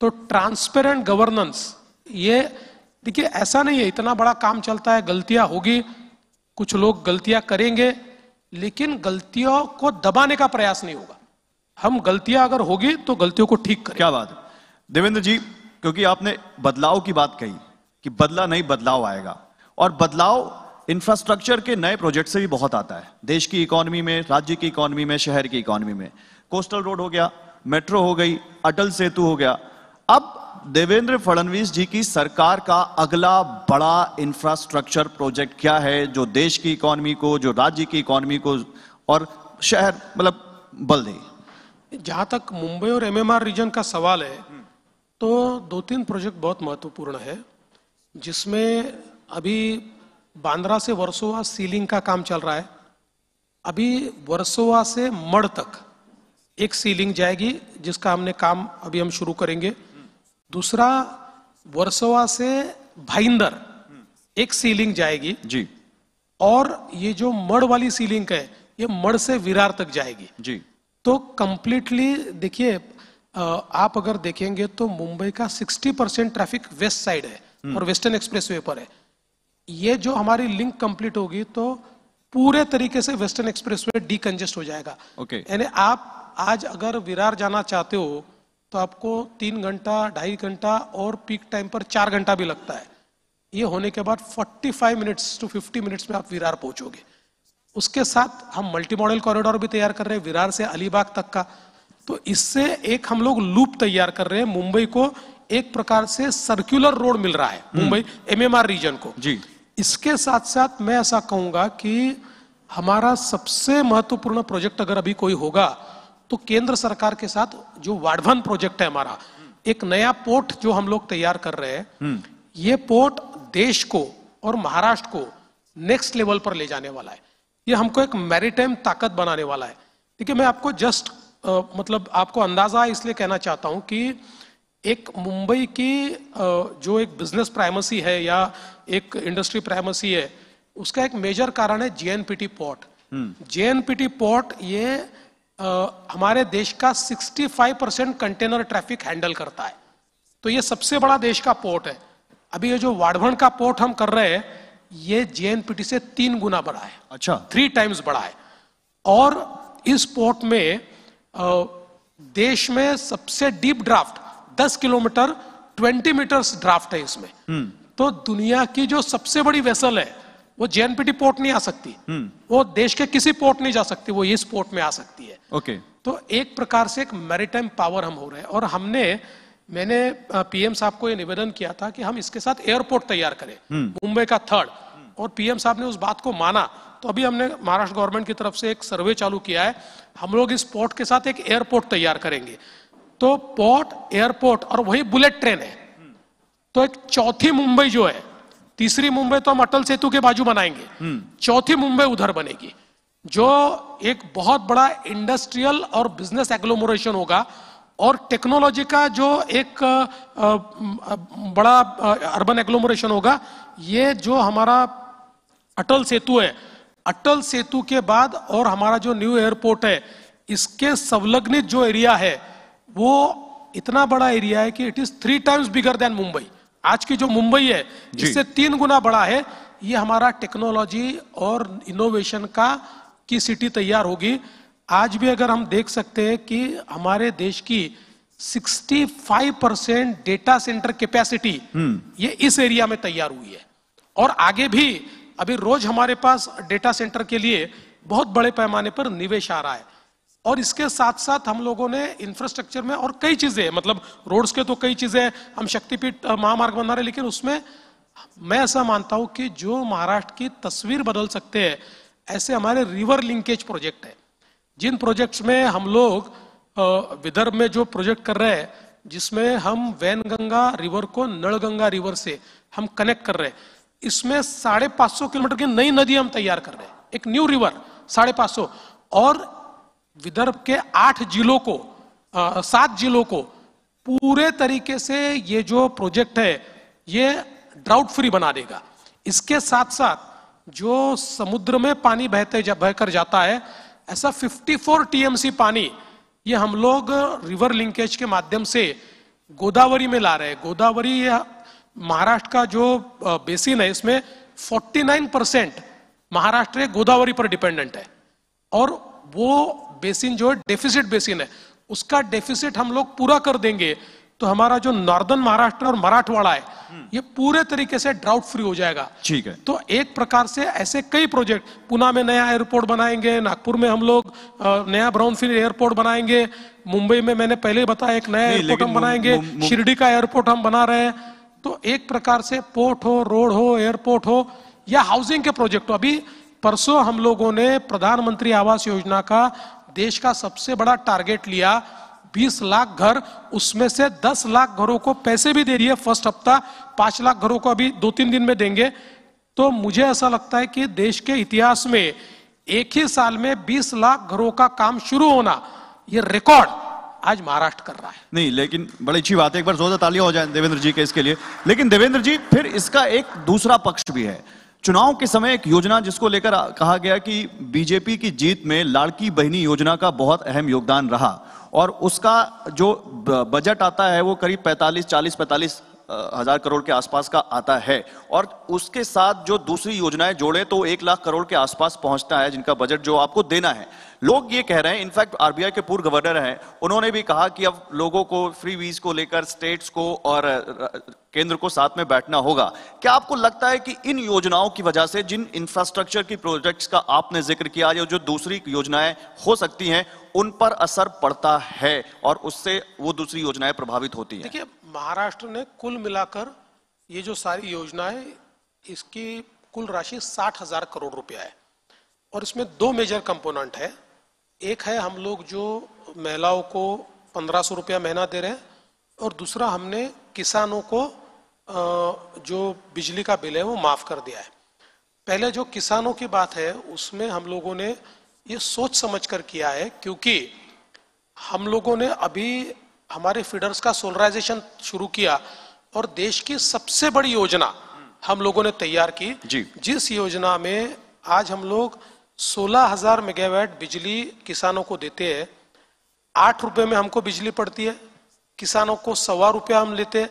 S2: तो ट्रांसपेरेंट गवर्नेंस, ये देखिए ऐसा नहीं है, इतना बड़ा काम चलता है, गलतियां होगी, कुछ लोग गलतियां करेंगे, लेकिन गलतियों को दबाने का प्रयास नहीं होगा। हम गलतियां अगर होगी तो गलतियों को ठीक करें।
S1: क्या बात है देवेंद्र जी, क्योंकि आपने बदलाव की बात कही कि बदला नहीं बदलाव आएगा, और बदलाव इंफ्रास्ट्रक्चर के नए प्रोजेक्ट से भी बहुत आता है, देश की इकोनॉमी में, राज्य की इकोनॉमी में, शहर की इकोनॉमी में। कोस्टल रोड हो गया, मेट्रो हो गई, अटल सेतु हो गया। अब देवेंद्र फडणवीस जी की सरकार का अगला बड़ा इंफ्रास्ट्रक्चर प्रोजेक्ट क्या है जो देश की इकोनॉमी को, जो राज्य की इकोनॉमी को और शहर मतलब बल दे?
S2: जहां तक मुंबई और एमएमआर रीजन का सवाल है, तो 2-3 प्रोजेक्ट बहुत महत्वपूर्ण है, जिसमें अभी बांद्रा से वर्सोवा सीलिंग का काम चल रहा है। अभी वर्सोवा से मड़ तक एक सीलिंग जाएगी, जिसका हमने काम अभी हम शुरू करेंगे। दूसरा, वर्सोवा से भाईंदर एक सीलिंग जाएगी
S1: जी।
S2: और ये जो मड़ वाली सीलिंग है, ये मड़ से विरार तक जाएगी
S1: जी।
S2: तो कंप्लीटली देखिए, आप अगर देखेंगे तो मुंबई का 60% ट्रैफिक वेस्ट साइड है और वेस्टर्न एक्सप्रेसवे पर है। ये जो हमारी लिंक कंप्लीट होगी तो पूरे तरीके से वेस्टर्न एक्सप्रेसवे डीकंजेस्ट हो जाएगा। यानी आप आज अगर विरार जाना चाहते हो तो आपको 3 घंटा, 2.5 घंटा और पीक टाइम पर 4 घंटा भी लगता है। ये होने के बाद 45 मिनट्स टू 50 मिनट्स में आप विरार पहुंचोगे। उसके साथ हम मल्टी मॉडल कॉरिडोर भी तैयार कर रहे हैं विरार से अलीबाग तक का। तो इससे एक हम लोग लूप तैयार कर रहे हैं, मुंबई को एक प्रकार से सर्कुलर रोड मिल रहा है, मुंबई एमएमआर रीजन को जी। इसके साथ साथ मैं ऐसा कहूंगा कि हमारा सबसे महत्वपूर्ण प्रोजेक्ट अगर अभी कोई होगा तो केंद्र सरकार के साथ जो वाढवन प्रोजेक्ट है हमारा, एक नया पोर्ट जो हम लोग तैयार कर रहे हैं, ये पोर्ट देश को और महाराष्ट्र को नेक्स्ट लेवल पर ले जाने वाला है। ये हमको एक मैरीटाइम ताकत बनाने वाला है। देखिए, मैं आपको जस्ट मतलब आपको अंदाजा इसलिए कहना चाहता हूं कि एक मुंबई की जो एक बिजनेस प्राइमेसी है या एक इंडस्ट्री प्राइमेसी है, उसका एक मेजर कारण है जेएनपीटी पोर्ट। जेएनपीटी पोर्ट ये हमारे देश का 65% कंटेनर ट्रैफिक हैंडल करता है, तो ये सबसे बड़ा देश का पोर्ट है। अभी ये जो वाढवन का पोर्ट हम कर रहे हैं, ये जेएनपीटी से 3 गुना बड़ा है। अच्छा, 3 टाइम्स बड़ा है। और इस पोर्ट में देश में सबसे deep draft 10 kilometre 20 metres draft है इसमें। तो दुनिया की जो सबसे बड़ी वेसल है वो जेएनपीटी पोर्ट नहीं आ सकती, वो देश के किसी पोर्ट नहीं जा सकती, वो इस पोर्ट में आ सकती है। ओके। तो एक प्रकार से एक मैरीटाइम पावर हम हो रहे हैं। और मैंने पीएम साहब को ये निवेदन किया था कि हम इसके साथ एयरपोर्ट तैयार करें, मुंबई का 3rd, और पीएम साहब ने उस बात को माना। तो अभी हमने महाराष्ट्र गवर्नमेंट की तरफ से एक सर्वे चालू किया है, हम लोग इस पोर्ट के साथ एक एयरपोर्ट तैयार करेंगे। तो पोर्ट, एयरपोर्ट और वही बुलेट ट्रेन है, तो एक चौथी मुंबई जो है, तीसरी मुंबई तो हम अटल सेतु के बाजू बनाएंगे, चौथी मुंबई उधर बनेगी, जो एक बहुत बड़ा इंडस्ट्रियल और बिजनेस एग्लोमरेशन होगा। और टेक्नोलॉजी का जो एक बड़ा अर्बन एग्लोमरेशन होगा। ये जो हमारा अटल सेतु है, अटल सेतु के बाद और हमारा जो न्यू एयरपोर्ट है, इसके संलग्नित जो एरिया है वो इतना बड़ा एरिया है कि it is 3 times bigger than Mumbai. आज की जो मुंबई है इससे 3 गुना बड़ा है। ये हमारा टेक्नोलॉजी और इनोवेशन की सिटी तैयार होगी। आज भी अगर हम देख सकते हैं कि हमारे देश की 65% डेटा सेंटर कैपेसिटी ये इस एरिया में तैयार हुई है। और आगे भी अभी रोज हमारे पास डेटा सेंटर के लिए बहुत बड़े पैमाने पर निवेश आ रहा है। और इसके साथ साथ हम लोगों ने इंफ्रास्ट्रक्चर में और कई चीजें, मतलब रोड्स के तो कई चीजें, हम शक्तिपीठ महामार्ग बना रहे हैं, लेकिन उसमें मैं ऐसा मानता हूं कि जो महाराष्ट्र की तस्वीर बदल सकते हैं, ऐसे हमारे रिवर लिंकेज प्रोजेक्ट है। जिन प्रोजेक्ट्स में हम लोग विदर्भ में जो प्रोजेक्ट कर रहे हैं, जिसमें हम वैनगंगा रिवर को नलगंगा रिवर से हम कनेक्ट कर रहे हैं, इसमें 550 किलोमीटर की नई नदी हम तैयार कर रहे हैं, एक न्यू रिवर 550। और विदर्भ के 8 जिलों को 7 जिलों को पूरे तरीके से ये जो प्रोजेक्ट है ये ड्राउट फ्री बना देगा। इसके साथ साथ जो समुद्र में पानी बहकर जाता है, ऐसा 54 टीएमसी पानी ये हम लोग रिवर लिंकेज के माध्यम से गोदावरी में ला रहे हैं। गोदावरी महाराष्ट्र का जो बेसिन है, इसमें 49% महाराष्ट्र गोदावरी पर डिपेंडेंट है। और वो बेसिन जो डेफिसिट बेसिन है, उसका डेफिसिट हम लोग पूरा कर देंगे तो हमारा जो नॉर्दर्न महाराष्ट्र और मराठवाड़ा है ये पूरे तरीके से ड्राउट फ्री हो जाएगा।
S1: ठीक है।
S2: तो एक प्रकार से ऐसे कई प्रोजेक्ट, पुणे में नया एयरपोर्ट बनाएंगे, नागपुर में हम लोग नया ब्राउनफील्ड एयरपोर्ट बनाएंगे, मुंबई में मैंने पहले ही बताया एक नया एयरपोर्ट हम बनाएंगे, शिरडी का एयरपोर्ट हम बना रहे हैं। तो एक प्रकार से पोर्ट हो, रोड हो, एयरपोर्ट हो या हाउसिंग के प्रोजेक्ट हो। अभी परसों हम लोगों ने प्रधानमंत्री आवास योजना का देश का सबसे बड़ा टारगेट लिया, 20 लाख घर, उसमें से 10 लाख घरों को पैसे भी दे दिए फर्स्ट हफ्ता, 5 लाख घरों को अभी 2-3 दिन में देंगे। तो मुझे ऐसा लगता है कि देश के इतिहास में एक ही साल में 20 लाख घरों का काम शुरू होना, ये रिकॉर्ड आज महाराष्ट्र कर रहा है।
S1: नहीं, लेकिन बड़ी अच्छी बात है, एक बार जोरदार तालियां हो जाए देवेंद्र जी के इसके लिए। लेकिन देवेंद्र जी, फिर इसका एक दूसरा पक्ष भी है। चुनाव के समय एक योजना जिसको लेकर कहा गया कि बीजेपी की जीत में लाड़की बहनी योजना का बहुत अहम योगदान रहा, और उसका जो बजट आता है वो करीब 40-45 हजार करोड़ के आसपास का आता है, और उसके साथ जो दूसरी योजनाएं जोड़े तो 1 लाख करोड़ के आसपास पहुंचता है जिनका बजट जो आपको देना है। लोग ये कह रहे हैं, इनफैक्ट आरबीआई के पूर्व गवर्नर हैं, उन्होंने भी कहा कि अब लोगों को फ्री वीज को लेकर स्टेट्स को और केंद्र को साथ में बैठना होगा। क्या आपको लगता है कि इन योजनाओं की वजह से, जिन इंफ्रास्ट्रक्चर की प्रोजेक्ट्स का आपने जिक्र किया, जो दूसरी योजनाएं हो सकती हैं, उन पर असर पड़ता है और उससे वो दूसरी योजनाएं प्रभावित होती हैं?
S2: देखिए, महाराष्ट्र ने कुल मिलाकर ये जो सारी योजनाएं, इसकी कुल राशि 60,000 करोड़ रुपया है, और इसमें 2 मेजर कंपोनेंट है। एक है हम लोग जो महिलाओं को 1500 रुपया महीना दे रहे हैं, और दूसरा हमने किसानों को जो बिजली का बिल है वो माफ कर दिया है। पहले जो किसानों की बात है उसमें हम लोगों ने ये सोच समझ कर किया है, क्योंकि हम लोगों ने अभी हमारे फीडर्स का सोलराइजेशन शुरू किया, और देश की सबसे बड़ी योजना हम लोगों ने तैयार की
S1: जी।
S2: जिस योजना में आज हम लोग 16,000 मेगावाट बिजली किसानों को देते हैं। 8 रुपए में हमको बिजली पड़ती है, किसानों को 1.25 रुपया हम लेते हैं,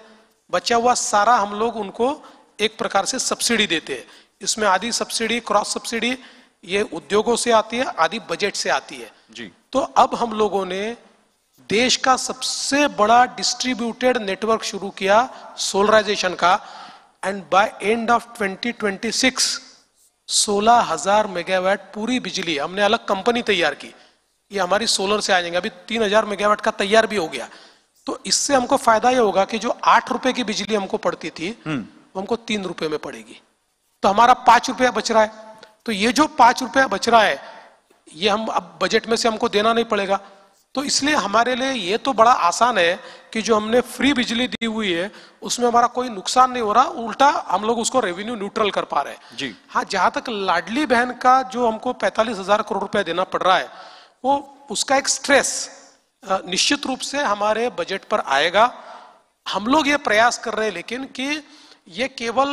S2: बचा हुआ सारा हम लोग उनको एक प्रकार से सब्सिडी देते हैं। इसमें आधी सब्सिडी, क्रॉस सब्सिडी, ये उद्योगों से आती है, आधी बजट से आती है
S1: जी।
S2: तो अब हम लोगों ने देश का सबसे बड़ा डिस्ट्रीब्यूटेड नेटवर्क शुरू किया सोलराइजेशन का, and by end of 2026 16,000 megawatt पूरी बिजली हमने अलग कंपनी तैयार की, ये हमारी सोलर से आ जाएंगे। अभी 3,000 मेगावाट का तैयार भी हो गया। तो इससे हमको फायदा ये होगा कि जो 8 रुपए की बिजली हमको पड़ती थी वो हमको 3 रुपए में पड़ेगी, तो हमारा 5 रुपया बच रहा है। तो ये जो 5 रुपया बच रहा है ये हम अब बजट में से हमको देना नहीं पड़ेगा। तो इसलिए हमारे लिए ये तो बड़ा आसान है कि जो हमने फ्री बिजली दी हुई है उसमें हमारा कोई नुकसान नहीं हो रहा, उल्टा हम लोग उसको रेवेन्यू न्यूट्रल कर पा रहे हैं
S1: जी।
S2: हाँ, जहां तक लाडली बहन का जो हमको 45,000 करोड़ रुपया देना पड़ रहा है, वो उसका एक स्ट्रेस निश्चित रूप से हमारे बजट पर आएगा। हम लोग ये प्रयास कर रहे हैं लेकिन कि ये केवल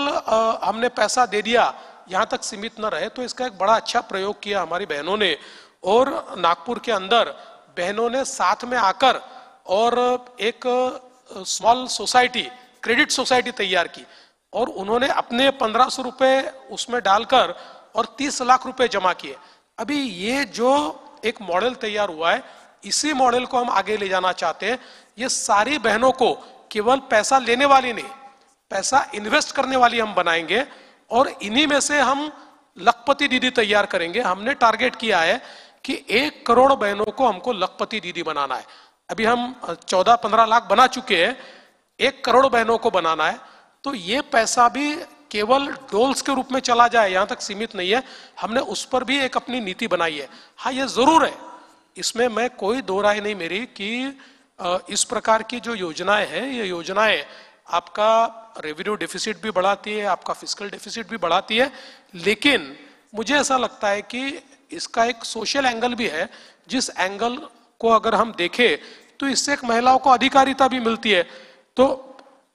S2: हमने पैसा दे दिया यहां तक सीमित न रहे। तो इसका एक बड़ा अच्छा प्रयोग किया हमारी बहनों ने, और नागपुर के अंदर बहनों ने साथ में आकर और एक स्मॉल सोसाइटी, क्रेडिट सोसाइटी तैयार की, और उन्होंने अपने 1,500 रुपए उसमें डालकर और 30 लाख रुपए जमा किए। अभी ये जो एक मॉडल तैयार हुआ है, इसी मॉडल को हम आगे ले जाना चाहते हैं। ये सारी बहनों को केवल पैसा लेने वाली नहीं, पैसा इन्वेस्ट करने वाली हम बनाएंगे, और इन्हीं में से हम लखपति दीदी तैयार करेंगे। हमने टारगेट किया है कि 1 करोड़ बहनों को हमको लखपति दीदी बनाना है। अभी हम 14-15 लाख बना चुके हैं, 1 करोड़ बहनों को बनाना है। तो ये पैसा भी केवल डोल्स के रूप में चला जाए यहां तक सीमित नहीं है, हमने उस पर भी एक अपनी नीति बनाई है। हाँ, ये जरूर है, इसमें मैं कोई दो राय नहीं मेरी कि इस प्रकार की जो योजनाएं हैं, ये योजनाएं आपका रेवेन्यू डेफिसिट भी बढ़ाती है, आपका फिस्कल डेफिसिट भी बढ़ाती है, लेकिन मुझे ऐसा लगता है कि इसका एक सोशल एंगल भी है, जिस एंगल को अगर हम देखें तो इससे एक महिलाओं को अधिकारिता भी मिलती है। तो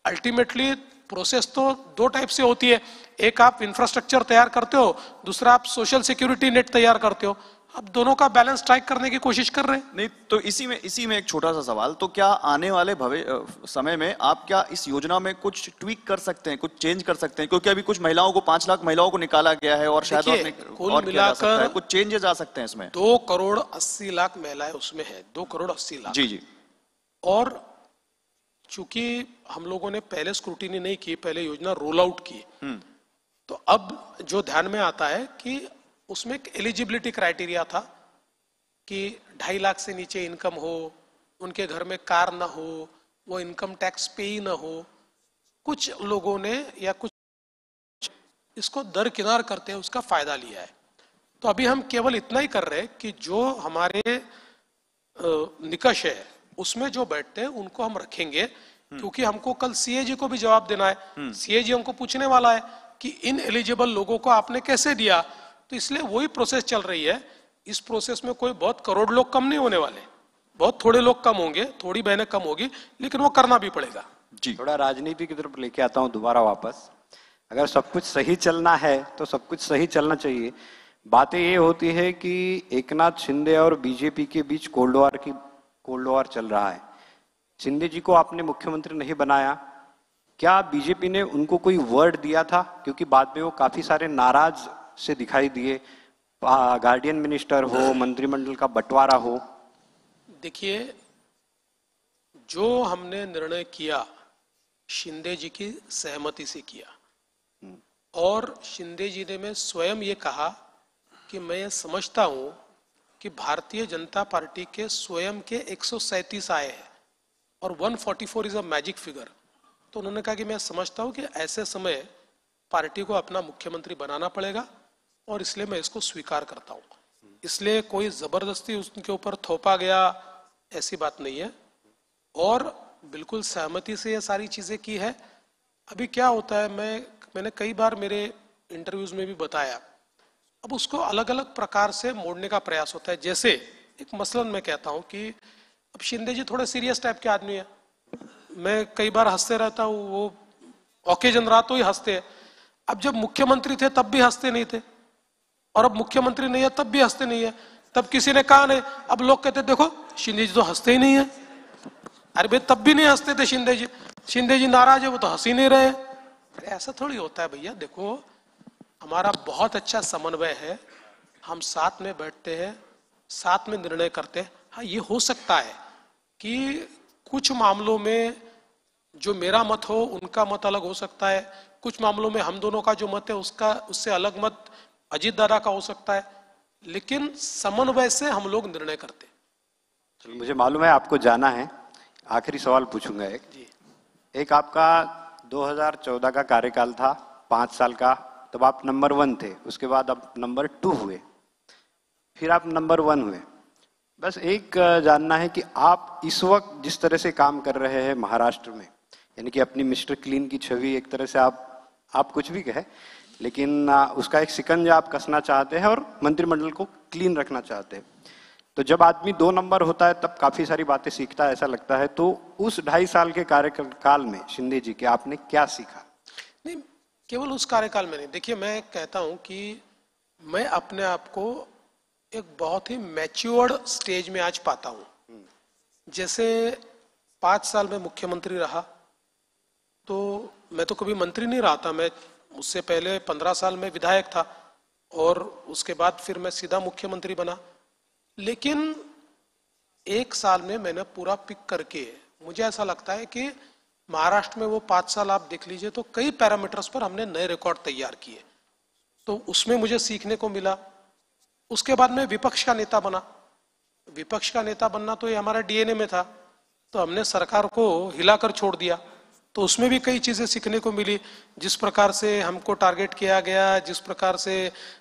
S2: अल्टीमेटली प्रोसेस तो 2 टाइप से होती है, एक आप इंफ्रास्ट्रक्चर तैयार करते हो, दूसरा आप सोशल सिक्योरिटी नेट तैयार करते हो। अब दोनों का बैलेंस स्ट्राइक करने की कोशिश कर रहे हैं।
S1: नहीं तो इसी में एक छोटा सा सवाल, तो क्या आने वाले समय में आप क्या इस योजना में कुछ ट्वीक कर सकते हैं, कुछ चेंज कर सकते हैं? क्योंकि अभी कुछ महिलाओं को 5 लाख महिलाओं को निकाला गया है, और शायद
S2: कुल मिलाकर
S1: कुछ चेंजेस आ सकते हैं इसमें।
S2: 2 करोड़ 80 लाख महिलाएं उसमें है, 2 करोड़ 80 लाख
S1: जी जी।
S2: और चूंकि हम लोगों ने पहले स्क्रूटिनी नहीं की, पहले योजना रोल आउट की, तो अब जो ध्यान में आता है कि उसमें एक एलिजिबिलिटी क्राइटेरिया था कि 2.5 लाख से नीचे इनकम हो, उनके घर में कार ना हो, वो इनकम टैक्स पे ही ना हो। कुछ लोगों ने या कुछ इसको दरकिनार करते हैं उसका फायदा लिया है। तो अभी हम केवल इतना ही कर रहे हैं कि जो हमारे निकष है उसमें जो बैठते हैं उनको हम रखेंगे, क्योंकि हमको कल सीएजी को भी जवाब देना है। सीएजी हमको पूछने वाला है कि इन एलिजिबल लोगों को आपने कैसे दिया, तो इसलिए वही प्रोसेस चल रही है। इस प्रोसेस में कोई बहुत करोड़ लोग कम नहीं होने वाले, बहुत थोड़े लोग कम होंगे, थोड़ी बहनें कम होगी, लेकिन वो करना भी पड़ेगा।
S1: जी,
S3: थोड़ा राजनीति की तरफ लेके आता हूँ दोबारा वापस। अगर सब कुछ सही चलना है तो सब कुछ सही चलना चाहिए। बातें ये होती है कि एकनाथ शिंदे और बीजेपी के बीच कोल्ड वॉर चल रहा है। शिंदे जी को आपने मुख्यमंत्री नहीं बनाया, क्या बीजेपी ने उनको कोई वर्ड दिया था? क्योंकि बाद में वो काफी सारे नाराज से दिखाई दिए, गार्डियन मिनिस्टर हो, मंत्रिमंडल का बंटवारा हो।
S2: देखिए, जो हमने निर्णय किया शिंदे जी की सहमति से किया, और शिंदे जी ने मैं स्वयं ये कहा कि मैं ये समझता हूं कि भारतीय जनता पार्टी के स्वयं के 137 आए हैं और 144 इज अ मैजिक फिगर। तो उन्होंने कहा कि मैं समझता हूं कि ऐसे समय पार्टी को अपना मुख्यमंत्री बनाना पड़ेगा और इसलिए मैं इसको स्वीकार करता हूं। इसलिए कोई जबरदस्ती उनके ऊपर थोपा गया ऐसी बात नहीं है, और बिल्कुल सहमति से ये सारी चीजें की है। अभी क्या होता है, मैंने कई बार मेरे इंटरव्यूज में भी बताया, अब उसको अलग अलग प्रकार से मोड़ने का प्रयास होता है। जैसे एक मसलन मैं कहता हूं कि अब शिंदे जी थोड़े सीरियस टाइप के आदमी है, मैं कई बार हंसते रहता हूं, वो ओकेजन रहा तो ही हंसते हैं। अब जब मुख्यमंत्री थे तब भी हंसते नहीं थे, और अब मुख्यमंत्री नहीं है तब भी हंसते नहीं है। तब किसी ने कहा नहीं, अब लोग कहते देखो शिंदे जी तो हंसते ही नहीं है। अरे भाई, तब भी नहीं हंसते थे शिंदे जी नाराज है वो तो हंस ही नहीं रहे। अरे ऐसा थोड़ी होता है भैया। देखो, हमारा बहुत अच्छा समन्वय है, हम साथ में बैठते हैं, साथ में निर्णय करते हैं। हाँ, ये हो सकता है कि कुछ मामलों में जो मेरा मत हो उनका मत अलग हो सकता है, कुछ मामलों में हम दोनों का जो मत है उससे अलग मत अजीत दादा का हो सकता है, लेकिन समन्वय से हम लोग निर्णय करते हैं।
S3: चलो, मुझे मालूम है आपको जाना है, आखिरी सवाल पूछूंगा एक आपका 2014 का कार्यकाल था, 5 साल का, तब आप नंबर 1 थे, उसके बाद आप नंबर 2 हुए, फिर आप नंबर 1 हुए। बस एक जानना है कि आप इस वक्त जिस तरह से काम कर रहे हैं महाराष्ट्र में, यानी कि अपनी मिस्टर क्लीन की छवि एक तरह से आप कुछ भी कहे, लेकिन उसका एक शिकंजा आप कसना चाहते हैं और मंत्रिमंडल को क्लीन रखना चाहते हैं। तो जब आदमी 2 नंबर होता है तब काफी सारी बातें सीखता है, ऐसा लगता है। तो उस 2.5 साल के कार्यकाल में शिंदे जी के आपने क्या सीखा?
S2: नहीं, केवल उस कार्यकाल में नहीं। देखिए, मैं कहता हूं कि मैं अपने आप को एक बहुत ही मैच्योर्ड स्टेज में आज पाता हूं। जैसे 5 साल में मुख्यमंत्री रहा, तो मैं तो कभी मंत्री नहीं रहा था, मैं उससे पहले 15 साल में विधायक था, और उसके बाद फिर मैं सीधा मुख्यमंत्री बना। लेकिन 1 साल में मैंने पूरा पिक करके, मुझे ऐसा लगता है कि महाराष्ट्र में वो 5 साल आप देख लीजिए तो कई पैरामीटर्स पर हमने नए रिकॉर्ड तैयार किए, तो उसमें मुझे सीखने को मिला। उसके बाद मैं विपक्ष का नेता बना। विपक्ष का नेता बनना तो ये हमारा डीएनए में था, तो हमने सरकार को हिलाकर छोड़ दिया, तो उसमें भी कई चीजें सीखने को मिली। जिस प्रकार से हमको टारगेट किया गया, जिस प्रकार से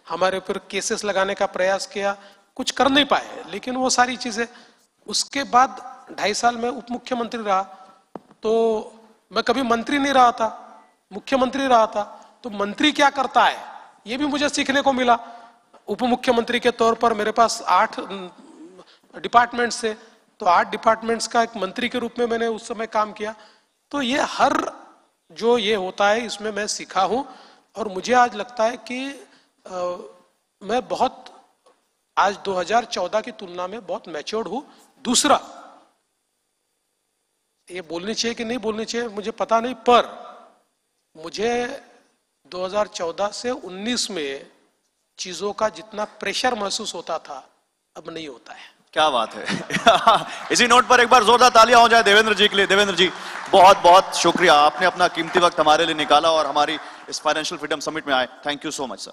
S2: हमारे ऊपर केसेस लगाने का प्रयास किया, कुछ कर नहीं पाए, लेकिन वो सारी चीजें। उसके बाद 2.5 साल में उप मुख्यमंत्री रहा, तो मैं कभी मंत्री नहीं रहा था, मुख्यमंत्री रहा था। तो मंत्री क्या करता है ये भी मुझे सीखने को मिला। उप मुख्यमंत्री के तौर पर मेरे पास 8 डिपार्टमेंट्स थे, तो 8 डिपार्टमेंट्स का एक मंत्री के रूप में मैंने उस समय काम किया। तो ये हर जो ये होता है इसमें मैं सीखा हूं, और मुझे आज लगता है कि मैं बहुत आज 2014 की तुलना में बहुत मैच्योर्ड हूं। दूसरा, ये बोलनी चाहिए कि नहीं बोलनी चाहिए मुझे पता नहीं, पर मुझे 2014 से 19 में चीजों का जितना प्रेशर महसूस होता था अब नहीं होता है।
S1: क्या बात है। इसी नोट पर एक बार जोरदार तालियां हो जाए देवेंद्र जी के लिए। देवेंद्र जी, बहुत बहुत शुक्रिया, आपने अपना कीमती वक्त हमारे लिए निकाला और हमारी इस फाइनेंशियल फ्रीडम समिट में आए। Thank you so much sir.